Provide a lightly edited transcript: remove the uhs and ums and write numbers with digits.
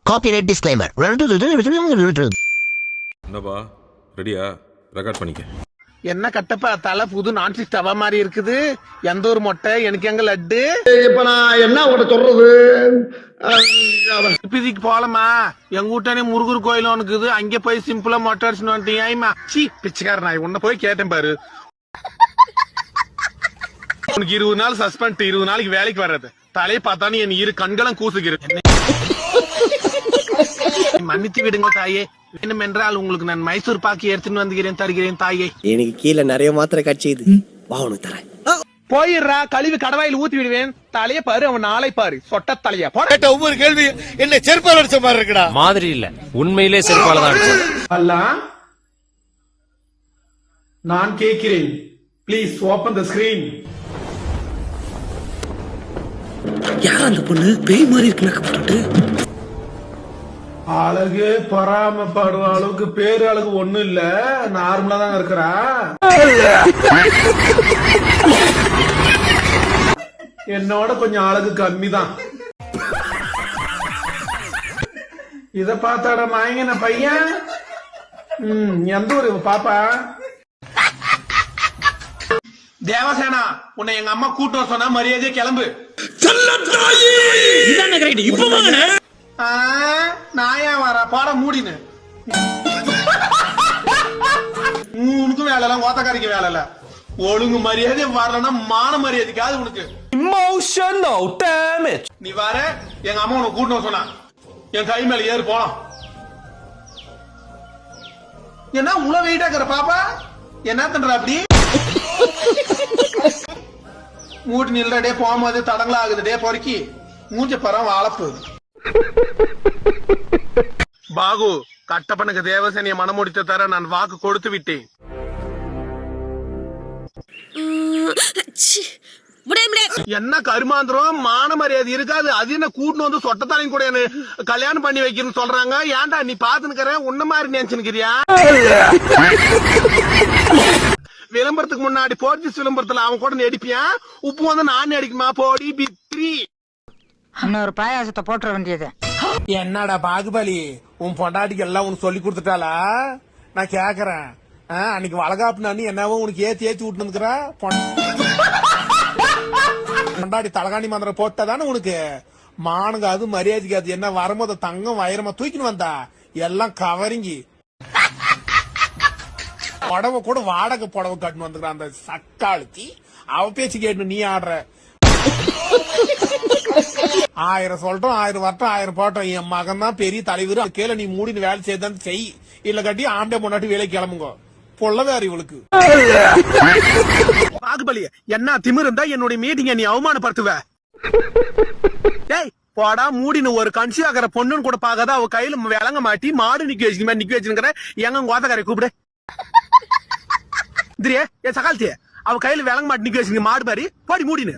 Copyright disclaimer. என்னப்பா ரெடியா? Record பண்ணிக்க. என்ன கட்டப்பா தலை புது நான்ஸ்டிக் தவா மாதிரி இருக்குது. எந்த ஒரு மொட்டை எனக்கு எங்க லட்டு. இப்ப நான் என்ன உங்கள்கிட்ட சொல்றது? இப்பதிக்கு போலமா எங்க வீட்டானே முருகர் கோயில் இருக்குது. அங்க போய் சிம்பிளா மொட்டை அடிச்சுன்னு வந்துட்டீங்க. சீ பிச்சைக்கார நான் உன்ன போய் கேட்டேன் பாரு. உனக்கு 20 நாள் சஸ்பெண்ட், 20 நாளைக்கு வேலைக்கு வர்றது. தலையை பார்த்தானே என் இரு கண்களும் கூசுகிறது. மன்னித்து விடுங்க தாயே. வேணும் என்றால் உங்களுக்கு நான் மைசூர் பாக்கி எடுத்துன்னு வந்துகிறேன், தருகிறேன் தாயே. எனக்கு கீழே நிறைய மாத்திரை கட்சிது. வா உனக்கு தரேன். போயிடுறா, கழிவு கடவாயில் ஊத்தி விடுவேன். தலைய பாரு, அவன் நாளை பாரு. சொட்ட தலையா போட. ஒவ்வொரு கேள்வி என்ன செருப்பால் அடிச்ச மாதிரி இருக்குடா. மாதிரி இல்ல, உண்மையிலே செருப்பால தான் அடிச்சது. அல்ல நான் கேட்கிறேன், ப்ளீஸ் ஓபன் த ஸ்கிரீன். யார் அந்த பொண்ணு? பேய் மாதிரி இருக்கு. அழகு பராமப்படுற அளவுக்கு பேரு அழகு ஒண்ணும் இல்ல, நார்மலா தான் இருக்கிறா. என்னோட கொஞ்சம் அழகு கம்மி தான். இத பார்த்தாட மயங்கின பையன். எந்த ஊரு பாப்பா? தேவசேனா, உன்னை எங்க அம்மா கூட்டு வர சொன்னா மரியாதையா கிளம்பு. நான் ஏன் வர பாட மூடினு. உனக்கும் வேலை இல்ல, ஓத்தக்காரிக்கு வேலை இல்ல. ஒழுங்கு மரியாதை வரலன்னா மான மரியாதைக்காது உனக்கு. Emotional damage. நீ வர, எங்க அம்மா உனக்கு கூட்டு சொன்னா என் கை மேல ஏறு போலாம். என்ன உள்ள வெயிட்டா இருக்கிற பாப்பா? என்ன பண்ற அப்படி? மூட்டு நில்றடே போகும்போது தடங்களா ஆகுது. டே பொறுக்கி மூஞ்ச பரம் வாழப்பு. பாகு, கட்டப்பனுக்கு தேவசேனிய மனமுடித்த தர நான் வாக்கு கொடுத்து விட்டேன். என்ன கருமாந்திரம், மான மரியாதை இருக்காது. அது என்ன கூட்டு வந்து சொட்டத்தாலையும் கூட கல்யாணம் பண்ணி வைக்கணும்னு சொல்றாங்க. ஏன்டா நீ பாத்துனுக்கிற? உன்ன மாதிரி நினைச்சுக்கிறியா? விளம்பரத்துக்கு முன்னாடி போர்ச்சுகீஸ் விளம்பரத்துல அவன் கூட நடிப்பியான். உப்பு வந்து நான் நடிக்குமா? போடி பித்ரி. இன்னொரு பாயாசத்தை போட்டுற வேண்டியது. என்னடா பாகுபலி, உன் பொண்டாட்டிக்கு எல்லாம் உனக்கு சொல்லி கொடுத்துட்டாளா? நான் கேக்குறேன். அன்னைக்கு வளகாப்பு நான் என்னவோ உனக்கு ஏத்தி விட்டுனுக்குற. பொண்டாட்டி தலகாணி மந்திரம் போட்டதானே உனக்கு மானுங்க. அது மரியாதைக்கு அது என்ன வரும்போது தங்கம் வைரமா தூக்கின்னு வந்தா எல்லாம் கவரிங்கி. புடவை கூட வாடகை புடவை கட்டுன்னு வந்துக்கிற அந்த சக்காளுத்தி அவ பேச்சு கேட்டு நீ ஆடுற. 1000 சொல்லட்டும், 1000 வரட்டும், 1000 போட்டோம். என் மகன் தான் பெரிய தலைவர். கேள நீ மூடின்னு வேலை செய்தான் செய். இல்ல கட்டி ஆண்டே முன்னாடி வேலை கிளம்புங்க. பொல்லதாரு இவளுக்கு. பாகுபலி, என்ன திமிரு இருந்தா என்னுடைய மீட்டிங்க நீ அவமானப்படுத்துவ? டேய் போடா மூடின்னு. ஒரு கன்சி ஆகிற பொண்ணுன்னு கூட பாக்காத. அவ கையில விளங்க மாட்டி மாடு நிக்க வச்சுக்கிற. எங்க கோத்தக்காரை கூப்பிடு. திரியே என் சகாலத்திய அவ கையில விளங்க மாட்டி நிக்க வச்சுங்க மாடு பாரி. போடி மூடினு.